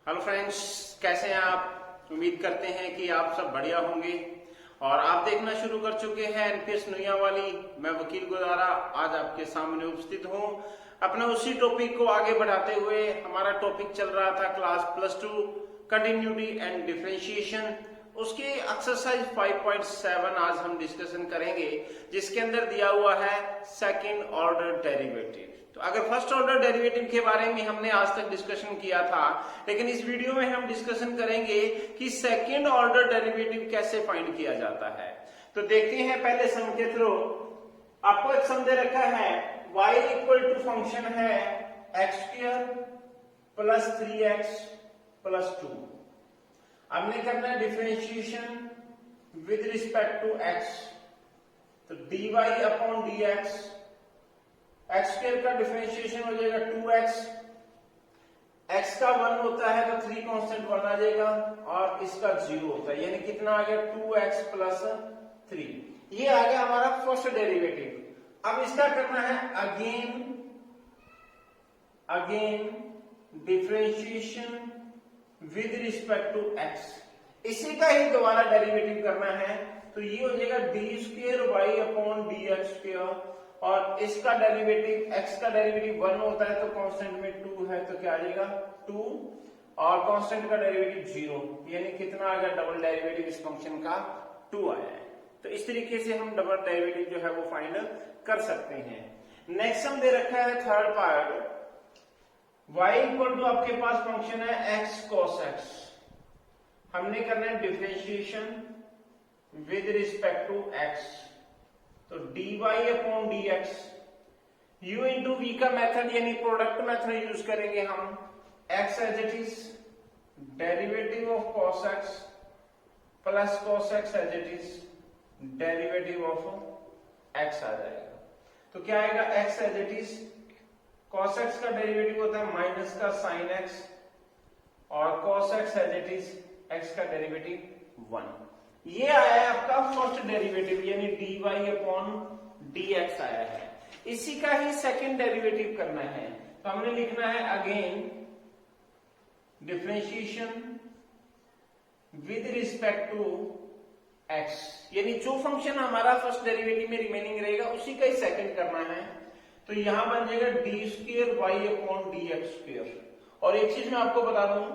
Hello friends, कैसे हैं आप। उम्मीद करते हैं कि आप सब बढ़िया होंगे और आप देखना शुरू कर चुके हैं एनपीएस नुइया वाली। मैं वकील गुजारा आज आपके सामने उपस्थित हूं अपने उसी टॉपिक को आगे बढ़ाते हुए। हमारा टॉपिक चल रहा था क्लास +2 कंटिन्यूटी एंड डिफरेंशिएशन, उसके एक्सरसाइज 5.7 आज हम डिस्कशन करेंगे, जिसके अंदर दिया हुआ है सेकंड ऑर्डर डेरिवेटिव। तो अगर फर्स्ट ऑर्डर डेरिवेटिव के बारे में हमने आज तक डिस्कशन किया था, लेकिन इस वीडियो में हम डिस्कशन करेंगे कि सेकंड ऑर्डर डेरिवेटिव कैसे फाइंड किया जाता है। तो देखते हैं पहले सम के थ्रू। आपको एक सम दे रखा है, y इक्वल टू फंक्शन है x² प्लस 3x प्लस 2। हमने करना है differentiation with respect to x। तो dy अपॉन dx, x² का डिफरेंशिएशन हो जाएगा 2x, x का 1 होता है तो 3 कांस्टेंट 1 आ जाएगा और इसका 0 होता है, यानी कितना आ गया 2x प्लस 3। ये आ गया हमारा फर्स्ट डेरिवेटिव। अब इसका करना है again differentiation with respect to x। इसी का ही दोबारा डेरिवेटिव करना है, तो ये हो जाएगा d² y अपॉन dx², और इसका डेरिवेटिव x का डेरिवेटिव 1 होता है तो कांस्टेंट में 2 है तो क्या आ जाएगा 2, और कांस्टेंट का डेरिवेटिव 0, यानी कितना आ गया डबल डेरिवेटिव इस फंक्शन का 2 आया है। तो इस तरीके से हम डबल डेरिवेटिव जो है वो फाइंड कर सकते हैं। नेक्स्ट हम दे रखा है third part, y equal to आपके पास फंक्शन है x cos x। हमने करना है differentiation with respect to x, तो dy upon dx, u into v का मेथड यानी प्रोडक्ट मेथड यूज करेंगे हम। x as it is derivative of cos x plus cos x as it is derivative of x आ जाएगा। तो क्या आएगा x as it is cos x का डेरिवेटिव होता है माइनस का sin x, और cos x as it is x का डेरिवेटिव 1। ये आया है आपका फर्स्ट डेरिवेटिव, यानी dy अपॉन dx आया है। इसी का ही सेकंड डेरिवेटिव करना है, तो हमने लिखना है again differentiation with respect to x, यानी जो फंक्शन हमारा फर्स्ट डेरिवेटिव में रिमेनिंग रहेगा उसी का ही सेकंड करना है। तो यहां बन जाएगा d² y अपॉन dx²। और एक चीज मैं आपको बता दूं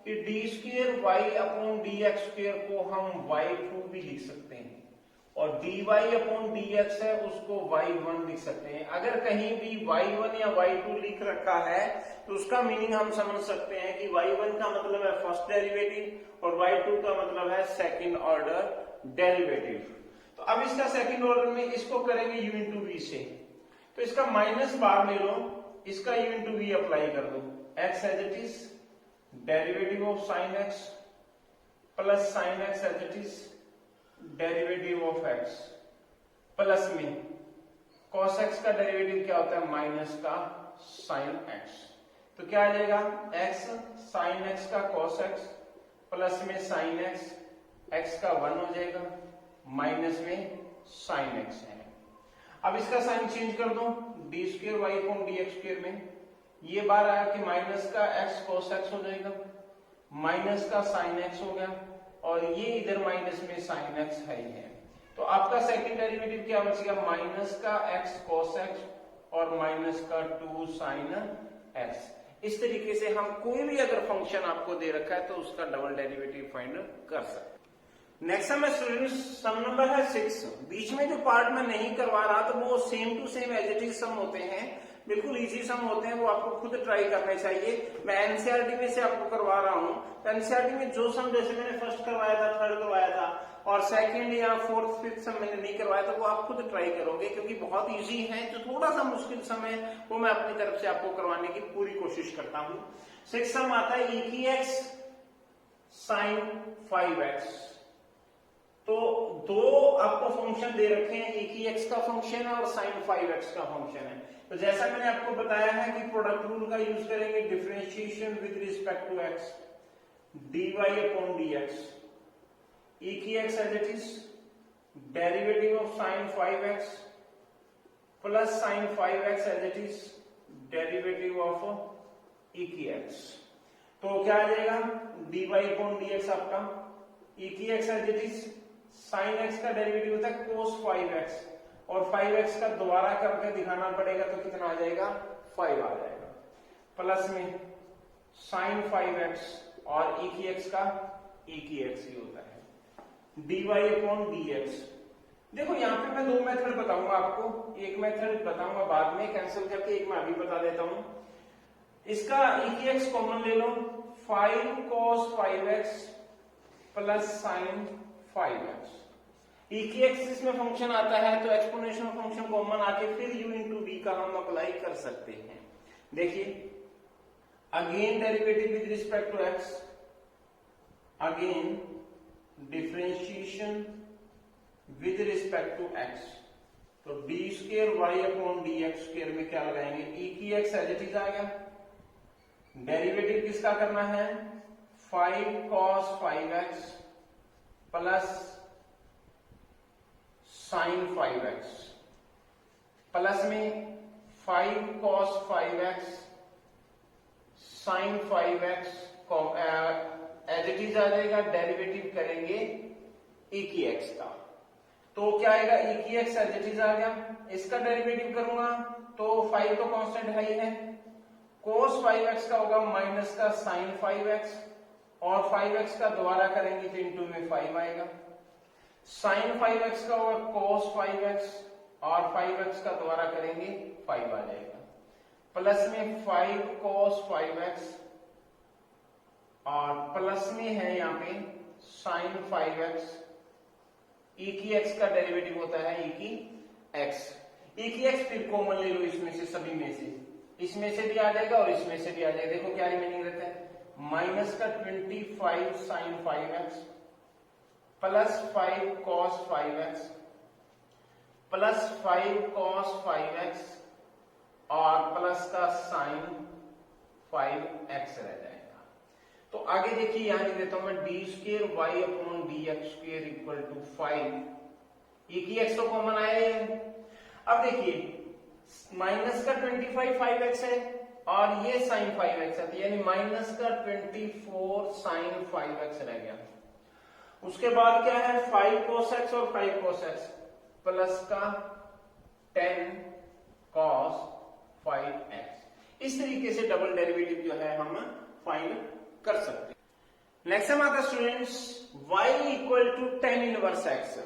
कि d² y अपॉन dx² को हम y2 भी लिख सकते हैं, और dy अपॉन dx है उसको y1 लिख सकते हैं। अगर कहीं भी y1 या y2 लिख रखा है तो उसका मीनिंग हम समझ सकते हैं कि y1 का मतलब है फर्स्ट डेरिवेटिव और y2 का मतलब है सेकंड ऑर्डर डेरिवेटिव। तो अब इसका सेकंड ऑर्डर में इसको करेंगे u इंटू वी से, तो इसका माइनस बाहर ले लो, इसका u इंटू वी अप्लाई कर दो। x as it is derivative of sin x plus sin x as it is derivative of x, plus में cos x का डेरिवेटिव क्या होता है माइनस का sin x। तो क्या आ जाएगा x sin x का cos x प्लस में sin x, x का 1 हो जाएगा, माइनस में sin x है। अब इसका साइन चेंज कर दो, d² y अपॉन dx² में ये बार आया कि माइनस का x cos x हो जाएगा, माइनस का sin x हो गया, और ये इधर माइनस में sin x है ही है। तो आपका सेकंड डेरिवेटिव क्या बचेगा माइनस का x cos x और माइनस का 2 sin x। इस तरीके से हम कोई भी अगर फंक्शन आपको दे रखा है तो उसका डबल डेरिवेटिव फाइंड कर सकते हैं। नेक्स्ट सम नंबर है 6। बीच में जो पार्ट में नहीं करवा रहा तो वो same to same as it is सम होते हैं, बिल्कुल इजी सम होते हैं, वो आपको खुद ट्राई करने चाहिए। मैं एनसीईआरटी में से आपको करवा रहा हूँ, तो एनसीईआरटी में जो सम जैसे मैंने फर्स्ट करवाया था, थर्ड करवाया था, और सेकंड या फोर्थ फिफ्थ सम मैंने नहीं करवाया था, वो आप खुद ट्राई करोगे क्योंकि बहुत इजी है। जो थोड़ा सा मुश्किल सम है वो मैं अपनी तरफ से आपको करवाने की पूरी कोशिश करता हूँ। 6 सम आता है e की x sin 5x। तो दो आपको फंक्शन दे रखे हैं, एक ही x का फंक्शन है और sin 5x का फंक्शन है। तो जैसा मैंने आपको बताया है कि प्रोडक्ट रूल का यूज करेंगे, differentiation with respect to x, dy upon dx, e की x as it is derivative of sin 5x plus sin 5x as it is derivative of e की x। तो क्या आ जाएगा dy अपॉन dx आपका e की x as it is sine x का derivative होता है cos 5x और 5x का दोबारा करके दिखाना पड़ेगा तो कितना आ जाएगा 5 आ जाएगा प्लस में साइन 5x और e की x का e की x ही होता है dy अपॉन dx। देखो यहाँ पे मैं 2 मेथड बताऊंगा आपको, एक मेथड बताऊंगा बाद में कैंसिल करके, एक मैं अभी बता देता हूं। इसका e की x कॉमन ले लो 5 cos 5x plus sign 5x। e की x इसमें फंक्शन आता है तो एक्सपोनेंशियल फंक्शन कॉमन आके फिर u इंटू v का हम अप्लाई कर सकते हैं। देखिए again derivative with respect to x, again differentiation with respect to x, तो d square y upon D x square में क्या लगाएंगे e की x एज इट इज आ गया, डेरिवेटिव किसका करना है 5 cos 5x plus sign 5x plus में 5 cos 5x sine 5x as it is आ जाएगा, डेरिवेटिव करेंगे e की x का तो क्या आएगा e की x एज इट इज आ गया, इसका डेरिवेटिव करूंगा तो 5 तो कांस्टेंट है ही है, cos 5x का होगा माइनस का साइन 5x और 5x का दोबारा करेंगे तो इंटू में 5 आएगा, साइन 5x का होगा cos 5x और 5x का दोबारा करेंगे 5 आ जाएगा, प्लस में 5 cos 5x और प्लस में है यहाँ पे साइन 5x, e की x का डेरिवेटिव होता है e की x फिर कॉमन ले लो इसमें से, सभी में से, इसमें से भी आ जाएगा और इसमें से भी आ जाएगा। देखो क्या रिमेनिंग रहता है माइनस का 25 sine 5x plus 5 cos 5x plus 5 cos 5x और प्लस का साइन 5x रह जाएगा। तो आगे देखिए यहां लिख देता हूं मैं d square y upon D x square equal to 5, e की x तो कॉमन आया है। अब देखिए माइनस का 25 5x है और ये साइन 5x है, यानी माइनस का 24 साइन 5x रह गया। उसके बाद क्या है 5 cos x और 5 cos x प्लस का 10 cos 5x। इस तरीके से डबल डेरिवेटिव जो है हम फाइंड कर सकते हैं। नेक्स्ट हम आता students y equal to tan inverse x।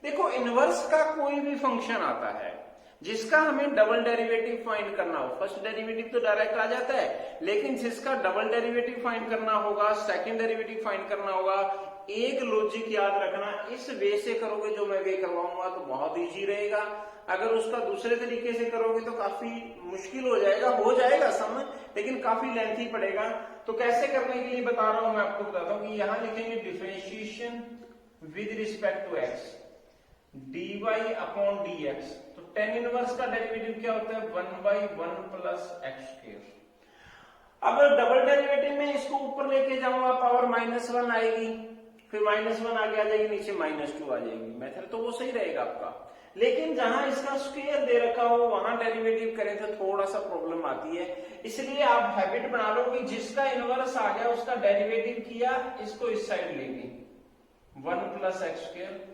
देखो इनवर्स का कोई भी फंक्शन आता है जिसका हमें डबल डेरिवेटिव फाइंड करना हो, फर्स्ट डेरिवेटिव तो डायरेक्ट आ जाता है, लेकिन जिसका डबल डेरिवेटिव फाइंड करना होगा, सेकंड डेरिवेटिव फाइंड करना होगा, एक लॉजिक याद रखना, इस वे से करोगे जो मैं वे करवाऊंगा तो बहुत इजी रहेगा। अगर उसका दूसरे तरीके से करोगे तो काफी मुश्किल हो जाएगा समझ, लेकिन काफी लेंथी पड़ेगा। तो कैसे करने के लिए बता रहा हूं मैं आपको, बताता हूं कि यहां लिखेंगे differentiation with respect to x dy upon dx। तो tan इनवर्स का डेरिवेटिव क्या होता है 1/1 प्लस x स्क्वायर। अब डबल डेरिवेटिव में इसको ऊपर लेके जाऊंगा पावर -1 आएगी, फिर -1 आगे आ जाएगी, नीचे -2 आ जाएगी। मेथड तो वो सही रहेगा आपका, लेकिन जहां इसका स्क्वायर दे रखा हो वहां डेरिवेटिव करें तो थोड़ा सा प्रॉब्लम आती है। इसलिए आप हैबिट बना लो कि जिसका इनवर्स आ गया उसका डेरिवेटिव किया, इसको इस साइड लेंगे 1 plus x square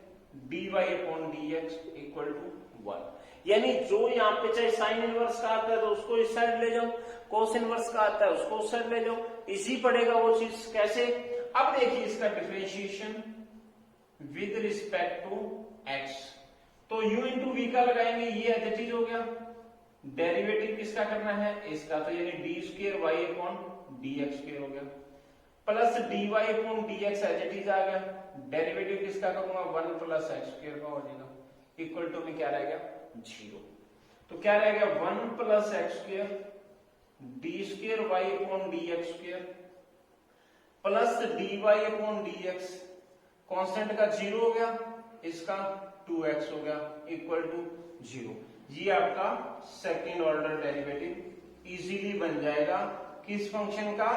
dy upon dx equal to 1। यानी जो यहाँ पे चाहे साइन इनवर्स का आता है तो उसको इस साइड ले जाओ, कोस इनवर्स का आता है उसको उस साइड ले जाओ, इजी पड़ेगा वो चीज। कैसे, अब देखिए इसका differentiation with respect to x, तो u इंटू वी का लगाएंगे, ये एज इट इज हो गया। डेरिवेटिव किसका करना है इसका, तो यानी d square Y upon D x square हो गया, plus d Y upon D x as it is आ गया। डेरिवेटिव किसका करूंगा 1 प्लस एक्स स्क्वायर का हो जाएगा, इक्वल टू में क्या रहेगा 0। तो क्या रहेगा 1 plus x square D square Y upon D x square plus d Y upon D x, constant का 0 हो गया, इसका 2x हो गया, इक्वल टू 0। ये आपका सेकेंड ऑर्डर डेरिवेटिव इजीली बन जाएगा किस फंक्शन का,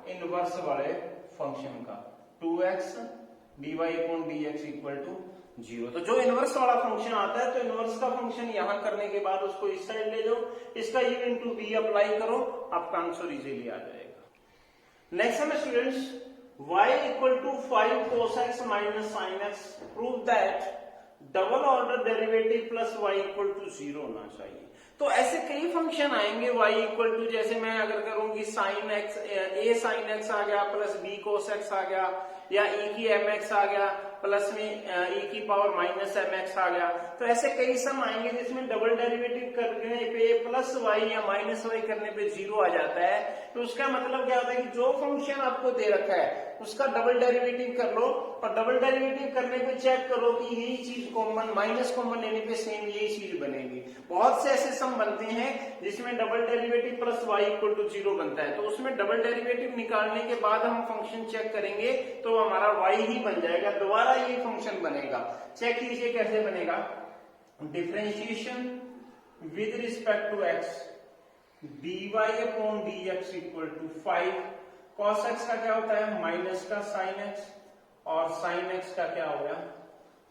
इनवर्स वाले फंक्शन का। 2x dy upon dx equal to 0। तो जो इनवर्स वाला फंक्शन आता है तो इनवर्स का फंक्शन यहां करने के बाद उसको इस साइड ले जाओ, इसका u इंटू v अप्लाई करो, आपका आंसर इजीली आ जाएगा। नेक्स्ट है students y equal to 5 cos x minus sin x, prove that double order derivative plus y equal to 0 होना चाहिए। तो ऐसे कई फंक्शन आएंगे y इक्वल टू, जैसे मैं अगर करूंगी sin x, a sin x आ गया प्लस b cos x आ गया, या e की mx आ गया प्लस में e की पावर माइनस mx आ गया। तो ऐसे कई सम आएंगे जिसमें डबल डेरिवेटिव करने पे प्लस y या माइनस y करने पे 0 आ जाता है। तो उसका मतलब क्या होता है कि जो फंक्शन आपको दे रखा है उसका डबल डेरिवेटिव कर लो, और डबल डेरिवेटिव करने पे चेक करो कि यही चीज कॉमन, माइनस कॉमन लेने पे सेम यही चीज बनेगी। बहुत से ऐसे सम बनते हैं जिसमें double derivative plus y equal to 0 बनता है, तो उसमें डबल डेरिवेटिव निकालने के बाद हम फंक्शन चेक करेंगे तो हमारा y ही बन जाएगा, दोबारा ये फंक्शन बनेगा। चेक कीजिए कैसे बनेगा। Differentiation with respect to x dy upon dx equal to 5 cos x का क्या होता है माइनस का sin x, और sin x का क्या हो गया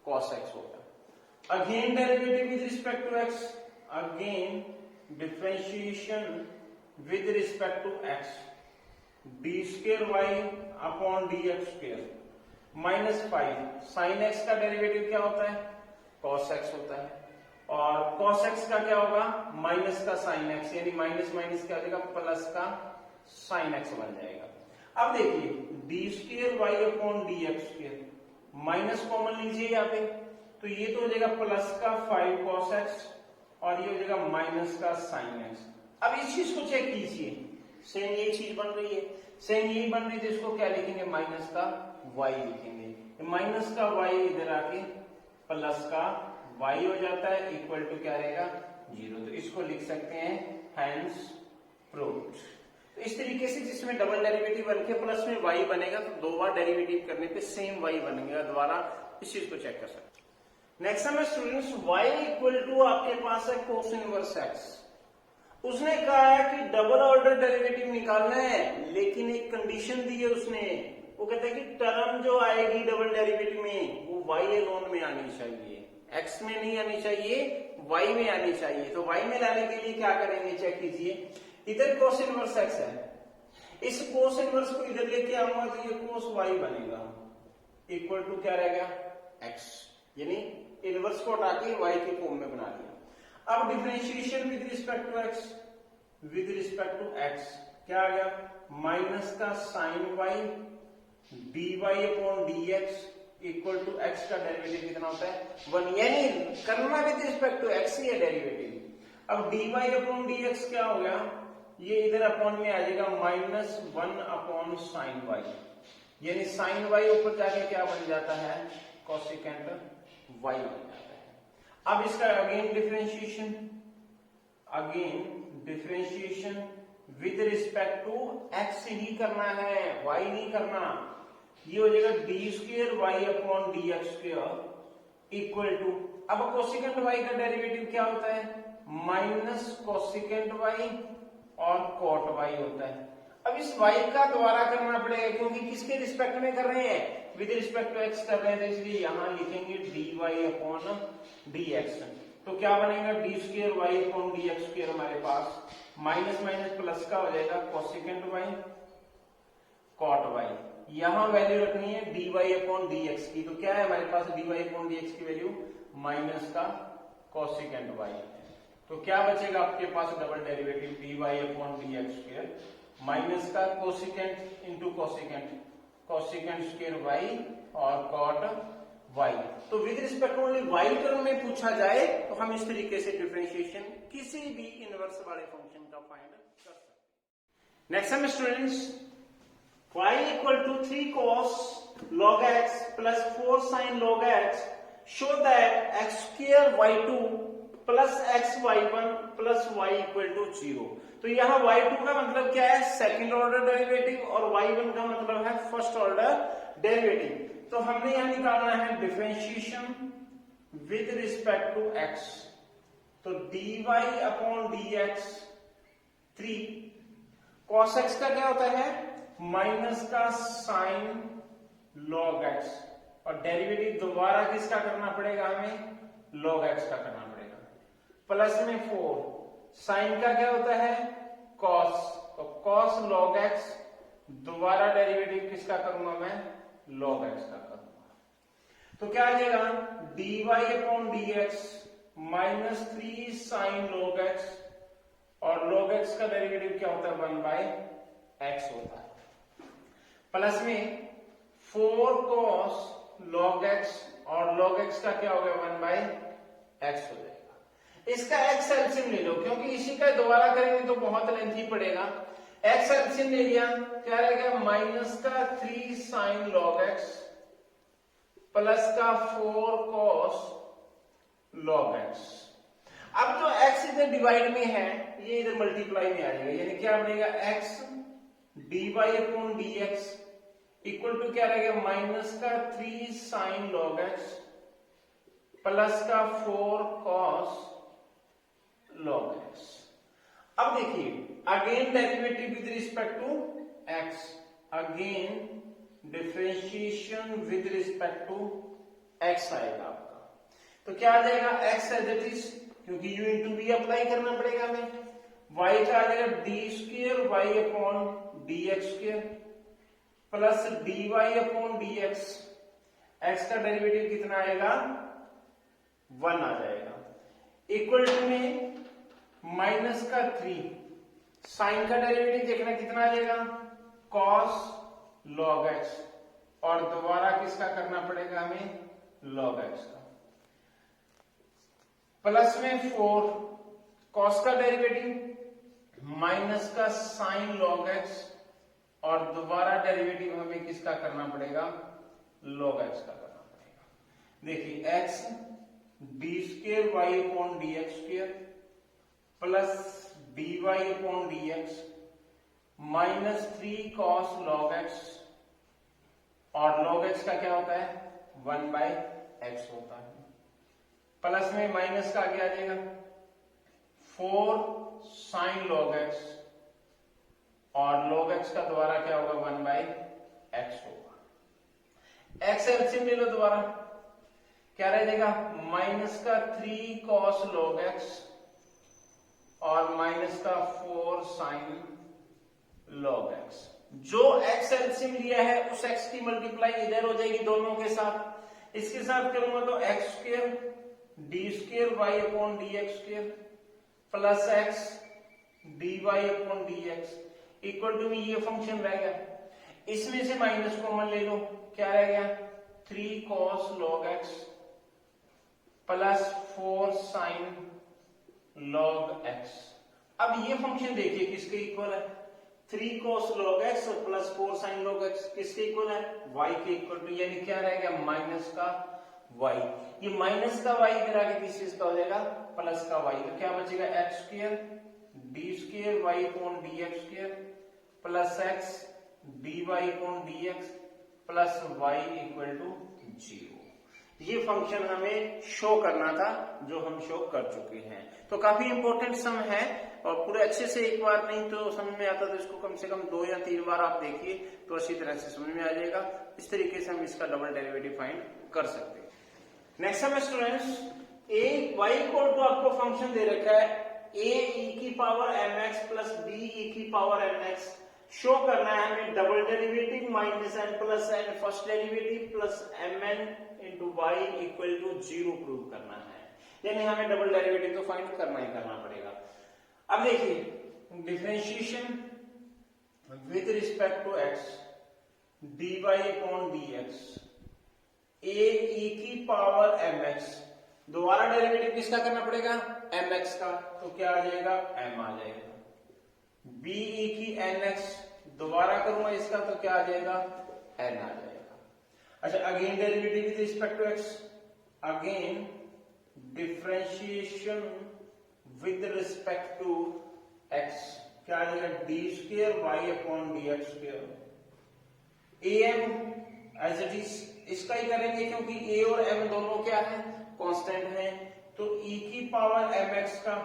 cos x होगा। Again derivative with respect to x, again differentiation with respect to x d square y upon dx square minus 5 sin x का डेरिवेटिव क्या होता है cos x होता है, और cos x का क्या होगा माइनस का sin x, यानी माइनस माइनस क्या हो जाएगा प्लस का sin x बन जाएगा। अब देखिए d square y upon dx square minus common लीजिए यहाँ पे, तो ये तो हो जाएगा प्लस का 5 cos x और ये हो जाएगा माइनस का sin x। अब इस चीज को चेक कीजिए, सेम ये चीज बन रही है, सेम यही बन रही है, तो इसको क्या लिखेंगे माइनस का y लिखेंगे, माइनस का y इधर आके प्लस का y हो जाता है, इक्वल टू क्या रहेगा 0। तो इसको लिख सकते हैं हैंस प्रूव्ड। तो इस तरीके से जिसमें डबल डेरिवेटिव बन के प्लस में y बनेगा, तो दो बार डेरिवेटिव करने पे सेम y बनेगा, दोबारा इस चीज को चेक कर सकते हैं। नेक्स्ट है स्टूडेंट्स y इक्वल टू आपके पास है कोस इनवर्स x। उसने कहा है कि डबल ऑर्डर डेरिवेटिव निकालना है, लेकिन एक कंडीशन दी है उसने, वो कहता है कि टर्म जो आएगी डबल डेरिवेटिव में वो y अलोन में आनी चाहिए, x में नहीं आनी चाहिए, y में आनी चाहिए। तो y में लाने के लिए क्या करेंगे चेक कीजिए। इधर कोस इनवर्स x है, इस कोस इनवर्स को इधर लेके आऊंगा तो ये कोस y बनेगा, इक्वल टू क्या रहेगा x, यानी इनवर्स को हटा के y के फॉर्म में बना लिया। अब differentiation with respect to x, with respect to x क्या आ गया माइनस का sin y dy upon dx equal to x का डेरिवेटिव कितना होता है 1, यानी करना विद रिस्पेक्ट टू x ही है डेरिवेटिव। अब dy अपॉन dx क्या हो गया, ये इधर अपॉन में आ जाएगा माइनस 1 अपॉन साइन y, यानी साइन y ऊपर जाके क्या बन जाता है कोसेकेंट y बन जाता है। अब इसका again differentiation with respect to x ही करना है, y नहीं करना। ये हो जाएगा D square y upon dx square equal to, अब कोसेकेंट y का डेरिवेटिव क्या होता है माइनस कोसेकेंट y और कॉट y होता है। अब इस y का दोबारा करना पड़ेगा, क्योंकि किसके रिस्पेक्ट में कर रहे हैं विद रिस्पेक्ट टू x कर रहे हैं, तो इसलिए यहां लिखेंगे dy अपॉन dx। तो क्या बनेगा D square y upon dx square हमारे पास माइनस माइनस प्लस का हो जाएगा कोसेकेंट y कॉट y, यहां वैल्यू रखनी है dy अपॉन dx की, तो क्या है हमारे पास dy अपॉन dx की वैल्यू माइनस का कोसेकेंट y। तो क्या बचेगा आपके पास double derivative dy upon dx square minus का cosecant into cosecant, cosecant square y और कॉट y। तो with respect only y term में पूछा जाए तो हम इस तरीके से डिफरेंशिएशन किसी भी इनवर्स वाले फंक्शन का फाइंड कर सकते हैं। नेक्स्ट है students y equal to 3 cos log x plus 4 sin log x show that x square y2 plus x y1 plus y equal to 0। तो यहाँ y2 का मतलब क्या है सेकंड ऑर्डर डेरिवेटिव, और y1 का मतलब है फर्स्ट ऑर्डर डेरिवेटिव। तो हमने यहाँ निकालना है differentiation with respect to x, तो dy upon dx 3 cos x का क्या होता है माइनस का साइन log x, और डेरिवेटिव दोबारा किसका करना पड़ेगा हमें log x का करना पड़ेगा, प्लस में 4 साइन का क्या होता है cos, तो cos log x दोबारा डेरिवेटिव किसका करूंगा मैं, log x का करूंगा। तो क्या आ जाएगा, dy upon dx minus 3 sine log x, और log x का डेरिवेटिव क्या होता है, 1 बाय x होता है, प्लस में 4 cos log x, और log x का क्या हो गया, 1 बाय x हो जाएगा। इसका x एलसीएम ले लो, क्योंकि इसी का दोबारा करेंगे तो बहुत लेंथी पड़ेगा। x एलसीएम ले लिया, क्या रहेगा, माइनस का 3 साइन log x प्लस का 4 cos log x। अब जो x इधर डिवाइड में है, ये इधर मल्टीप्लाई में आ जाएगा, यानी क्या बनेगा, x dy upon dx equal to क्या रहेगा, माइनस का 3 साइन log x प्लस का 4 cos log x। अब देखिए, again derivative with respect to x, again differentiation with respect to x आएगा आपका। तो क्या आ जाएगा, x एज इट इज, क्योंकि u इंटू v अप्लाई करना पड़ेगा हमें, y का आ जाएगा d square y upon dx square plus dy upon dx, x का डेरिवेटिव कितना आएगा, 1 आ जाएगा, इक्वल टू में माइनस का 3, साइन का डेरिवेटिव देखना कितना आ जाएगा, cos log x, और दोबारा किसका करना पड़ेगा हमें, log x का, प्लस में 4 cos का डेरिवेटिव माइनस का साइन log x, और दोबारा डेरिवेटिव हमें किसका करना पड़ेगा, log x का करना पड़ेगा। देखिए x d square y upon D x square plus d Y upon D x minus 3 cos log x, और log x का क्या होता है, 1 बाय x होता है, प्लस में माइनस का आगे आ जाएगा 4 साइन log x, और log x का दोबारा क्या होगा, 1 बाय x होगा। x एलसीएम ले लो दोबारा, क्या रह जाएगा, माइनस का 3 cos log x और माइनस का 4 साइन log x। जो x एलसीएम लिया है उस x की मल्टीप्लाई इधर हो जाएगी दोनों के साथ, इसके साथ करूंगा तो x square d square y upon D x square plus x d Y upon D x equal to में ये फंक्शन रहेगा, इसमें से माइनस कॉमन ले लो, क्या रह गया, 3 cos log x plus 4 sine log x। अब ये फंक्शन देखिए किसके इक्वल है, 3 cos log x और प्लस 4 साइन log x किसके इक्वल है, y के इक्वल टू, यानी क्या रहेगा, माइनस का y। ये माइनस का y इधर आके किस चीज का हो जाएगा, प्लस का y, तो क्या बचेगा, x square D square y upon D x square plus x d Y upon D x plus y equal to 0। ये फंक्शन हमें शो करना था, जो हम शो कर चुके हैं। तो काफी इंपॉर्टेंट सम है, और पूरे अच्छे से एक बार नहीं तो समझ में आता, तो इसको कम से कम 2 या 3 बार आप देखिए तो अच्छी तरह से समझ में आ जाएगा। इस तरीके से हम इसका डबल डेरिवेटिव फाइंड कर सकते हैं। नेक्स्ट सम students, a y equal to आपको फंक्शन दे रखा है a e की power mx plus b e की पावर mx, शो करना है हमें double derivative minus n plus n first derivative plus mn into y equal to 0 prove करना है, यानी हमें डबल डेरिवेटिव तो फाइंड करना ही करना पड़ेगा। अब देखिए, differentiation with respect to x dy upon dx a e की पावर mx, दोबारा डेरिवेटिव किसका करना पड़ेगा, mx का, तो क्या आ जाएगा, m आ जाएगा, b e की nx, दोबारा करूंगा इसका तो क्या आ जाएगा, n आ जाएगा। अच्छा, again derivative with respect to x, again differentiation with respect to x, क्या आ जाएगा, d square y upon D x square, am as it is, इसका ही करेंगे क्योंकि a और m दोनों क्या है, कांस्टेंट है, तो e की पावर mx का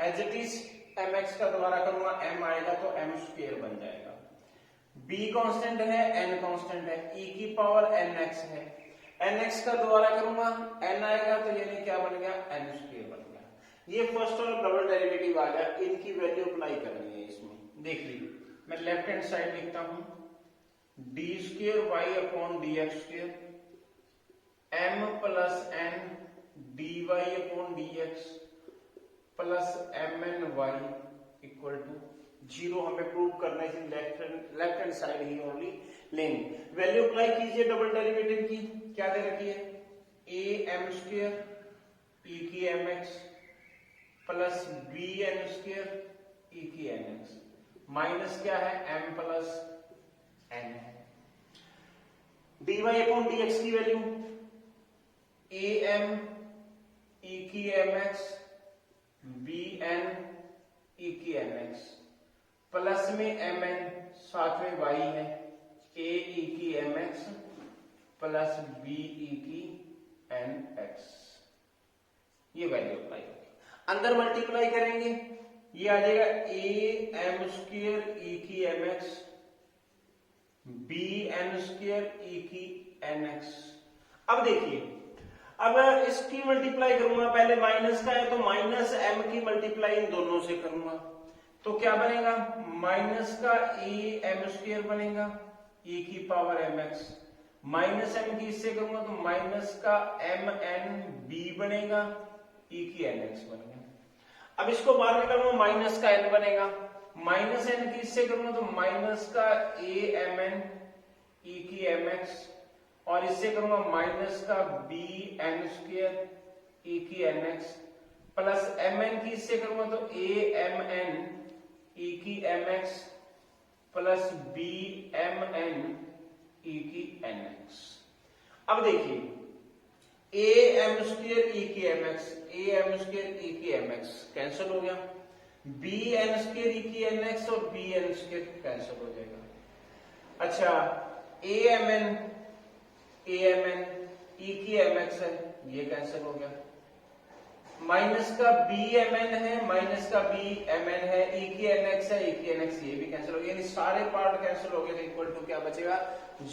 एज इट इज mx का दोबारा करूंगा m आएगा तो m स्क्वेयर बन जाएगा, b कांस्टेंट है, n कांस्टेंट है, e की पावर nx है, nx का दोबारा करूंगा n आएगा तो यानी क्या बन गया, n स्क्वेयर बन गया। ये फर्स्ट और डबल डेरिवेटिव आ गया, इनकी वैल्यू अप्लाई करनी है इसमें। देख लीजिए, मैं लेफ्ट हैंड साइड लिखता हूं, d square y upon D x square, m plus n d Y upon D x plus M n y equal to 0 हमें प्रूव करना है, लेफ्ट हैंड साइड ही ओनली लेंगे। वैल्यू अप्लाई कीजिए double derivative की, क्या दे रखी है, ए एम स्क्वेयर ई की M x plus b n square ई की एन एक्स माइनस क्या है एम प्लस एन है। D Y upon D x की वैल्यू ए एम ई की एम एक्स बी एन ई की एम एक्स प्लस में एम एन साथ में वाई है ए ई की M x plus b e की एन एक्स, ये वैल्यू अप्लाई होगी। अंदर मल्टीप्लाई करेंगे, ये आ जाएगा ए एम स्क्वेयर ई की M x b n square ई की एन एक्स। अब देखिए, अब इसकी मल्टीप्लाई करूंगा, पहले माइनस का है तो माइनस एम की मल्टीप्लाई इन दोनों से करूंगा, तो क्या बनेगा माइनस का ए एम स्क्वेयर बनेगा ई की power m x, minus m की इससे करूंगा तो माइनस का एम एन बी बनेगा ई की एन एक्स बनेगा। अब इसको बाहर निकालूंगा, माइनस का एन बनेगा, माइनस एन की इससे करूंगा तो माइनस का ए एम एन ई की एम एक्स और इससे करूंगा माइनस का बी एन स्क्वेयर ई की N X plus M N की इससे करूंगा तो ए एम एन ई की M x plus B M N ई की एन एक्स। अब देखिए ए एम स्क्वेयर ई की M x, a m square ई की एम एक्स कैंसिल हो गया, बी एन स्क्वेयर ई की एन एक्स और बी एन स्क्वेयर कैंसिल हो जाएगा। अच्छा ए एम एन ई की एम एक्स है, ये कैंसिल हो गया, माइनस का बी एम एन है, माइनस का बी एम एन है, ई की एन एक्स है, ई की एन एक्स ये भी कैंसिल हो गया, यानी सारे पार्ट कैंसिल हो गए तो इक्वल टू क्या बचेगा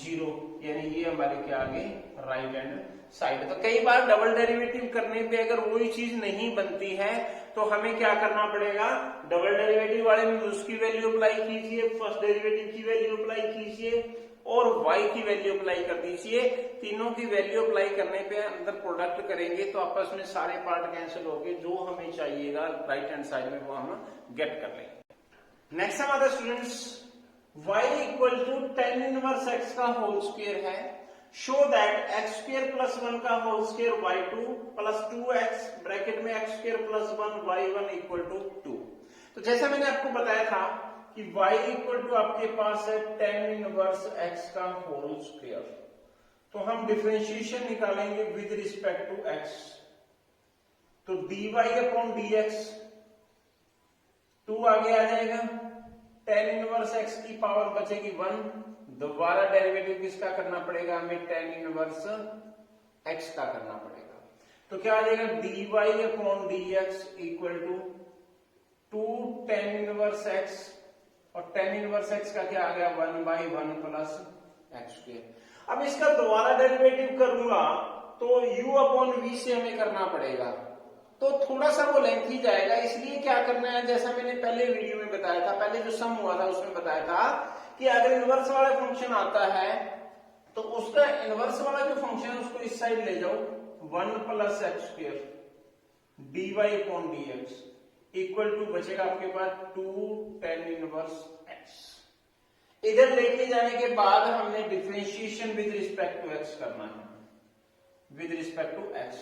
0, यानी ये हमारे क्या आ गई राइट हैंड साइड। तो कई बार डबल डेरिवेटिव करने पे अगर वही चीज नहीं बनती है तो हमें क्या करना पड़ेगा, डबल डेरिवेटिव वाले में उसकी वैल्यू अप्लाई कीजिए, फर्स्ट डेरिवेटिव की वैल्यू अप्लाई कीजिए और y की वैल्यू अप्लाई कर दीजिए। तीनों की वैल्यू अप्लाई करने पे अंदर प्रोडक्ट करेंगे तो आपस में सारे पार्ट कैंसिल हो गए, जो हमें चाहिएगा राइट हैंड साइड में वो हम गेट कर लेंगे। नेक्स्ट हमारे students y equal to tan inverse x का होल स्क्वायर है, show that x square plus 1 का whole square y2 plus 2x bracket में x square plus 1 y1 equal to 2। तो जैसा मैंने आपको बताया था कि y इक्वल टू आपके पास है tan इनवर्स x का होल स्क्वायर, तो हम डिफरेंशिएशन निकालेंगे विद रिस्पेक्ट टू x, तो dy अपॉन dx 2 आगे आ जाएगा, tan इनवर्स x की पावर बचेगी 1, दोबारा डेरिवेटिव किसका करना पड़ेगा हमें, tan इनवर्स x का करना पड़ेगा, तो क्या आ जाएगा dy upon dx equal to 2 tan inverse x और tan इनवर्स x का क्या आ गया 1/1 प्लस एक्स स्क्वायर। अब इसका दोबारा डेरिवेटिव करूंगा तो u अपॉन v से हमें करना पड़ेगा, तो थोड़ा सा वो लेंथी जाएगा, इसलिए क्या करना है जैसा मैंने पहले वीडियो में बताया था, पहले जो सम हुआ था उसमें बताया था कि अगर इनवर्स वाला फंक्शन आता है तो उसका इनवर्स वाला जो फंक्शन है उसको इस साइड ले जाओ, 1 plus x square dy upon dx equal to बचेगा आपके पास 2 tan इनवर्स x। इधर लेके जाने के बाद हमने differentiation with respect to x करना है, विद रिस्पेक्ट टू x,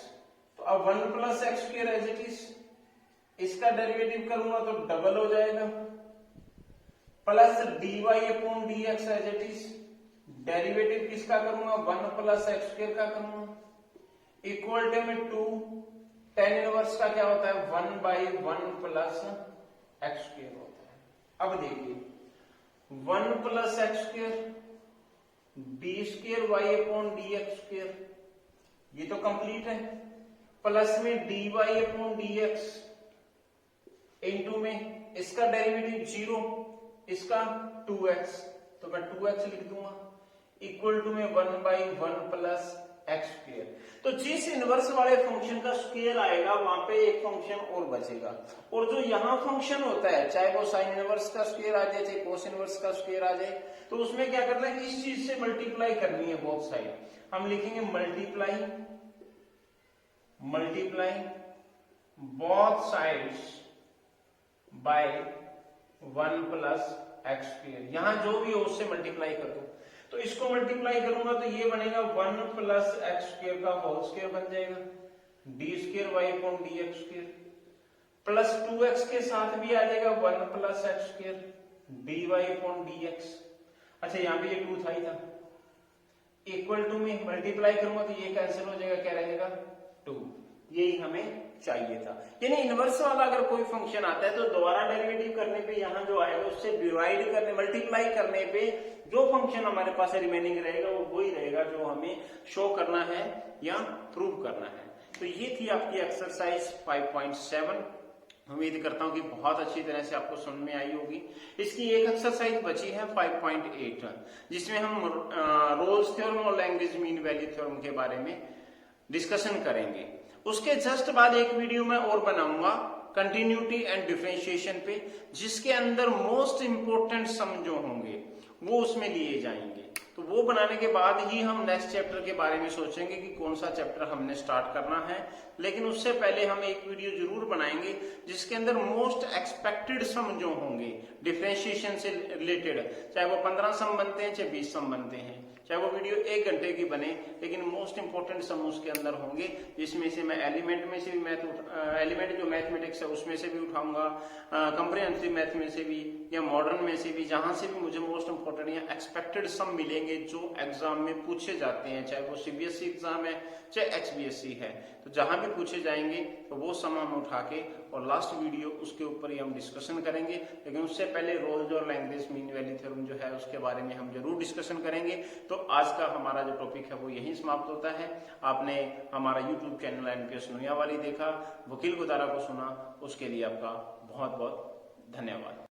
तो अब 1 plus x square as it is, इसका डेरिवेटिव करूंगा तो डबल हो जाएगा, plus dy upon dx as it is, derivative किसका करूंगा 1 प्लस एक्स स्क्वायर का करूंगा, इक्वल टू में 2 tan इनवर्स का क्या होता है 1/1 प्लस एक्स स्क्वायर होता है। अब देखिए 1 plus x square D square Y upon D x square, ये तो कंप्लीट है, प्लस में dy अपॉन dx इनटू में इसका डेरिवेटिव 0, इसका 2x, तो मैं 2x लिख दूंगा, इक्वल टू में 1/1 प्लस एक्स स्क्वायर। तो जिस इनवर्स वाले फंक्शन का स्क्वायर आएगा वहां पे एक फंक्शन और बचेगा, और जो यहाँ फंक्शन होता है चाहे वो साइन इनवर्स का स्क्वायर आ जाए चाहे कोस इनवर्स का स्क्वायर आ जाए, तो उसमें क्या करना है, इस चीज से मल्टीप्लाई करनी है बोथ साइड। हम लिखेंगे multiply both sides by 1 plus x square. यहां जो भी हो उससे मल्टीप्लाई कर दो, तो इसको मल्टीप्लाई करूंगा तो ये बनेगा 1 प्लस एक्स स्क्वायर का होल स्क्वायर बन जाएगा, D square Y upon D x square, plus 2x के साथ भी आ जाएगा 1 plus x square D Y upon D X. अच्छा यहाँ पे ये 2 था ही था, इक्वल टू में मल्टीप्लाई करूंगा तो ये कैंसिल हो जाएगा, क्या रहेगा 2। यही हमें चाहिए था। यानी इनवर्स वाला अगर कोई फंक्शन आता है तो दोबारा डेरिवेटिव करने पे यहाँ जो आएगा उससे डिवाइड करने मल्टीप्लाई करने पे जो फंक्शन हमारे पास रिमेनिंग रहेगा वो वही रहेगा जो हमें शो करना है या प्रूव करना है। तो ये थी आपकी एक्सरसाइज 5.7। उम्मीद करता हूं कि बहुत अच्छी तरह से आपको समझ में आई होगी। इसकी एक एक्सरसाइज बची है 5.8 जिसमें हम रोल्स थ्योरम और लैग्रेंज मीन वैल्यू थ्योरम के बारे में डिस्कशन करेंगे। उसके जस्ट बाद एक वीडियो मैं और बनाऊंगा कंटिन्यूटी एंड डिफरेंशिएशन पे, जिसके अंदर मोस्ट इंपोर्टेंट सम जो होंगे वो उसमें लिए जाएंगे। तो वो बनाने के बाद ही हम नेक्स्ट चैप्टर के बारे में सोचेंगे कि कौन सा चैप्टर हमने स्टार्ट करना है। लेकिन उससे पहले हम एक वीडियो जरूर बनाएंगे जिसके अंदर मोस्ट एक्सपेक्टेड सम जो होंगे डिफरेंशिएशन से रिलेटेड, चाहे वो 15 सम बनते हैं चाहे 20 सम बनते हैं, चाहे वो वीडियो 1 घंटे की बने, लेकिन मोस्ट इंपोर्टेंट सम उसके अंदर होंगे, जिसमें से मैं एलिमेंट में से भी एलिमेंट जो मैथमेटिक्स है उसमें से भी उठाऊंगा, कंप्रिहेंसिव मैथ में से भी या मॉडर्न में से भी, जहां से भी मुझे मोस्ट इंपोर्टेंट या एक्सपेक्टेड सम मिलेंगे जो एग्जाम में पूछे जाते हैं, चाहे वो सीबीएसई एग्जाम है चाहे एचबीएसई है, तो जहां भी पूछे जाएंगे तो वो सम हम उठा के और लास्ट वीडियो उसके ऊपर ही हम डिस्कशन करेंगे। लेकिन उससे पहले रोल्स और लैग्रेंज मीन वैल्यू थ्योरम जो है उसके बारे में हम जरूर डिस्कशन करेंगे। तो आज का हमारा जो टॉपिक है वो यहीं समाप्त होता है। आपने हमारा यूट्यूब चैनल एमपीएस नोया वाली देखा, वकील गुदारा को सुना, उसके लिए आपका बहुत बहुत धन्यवाद।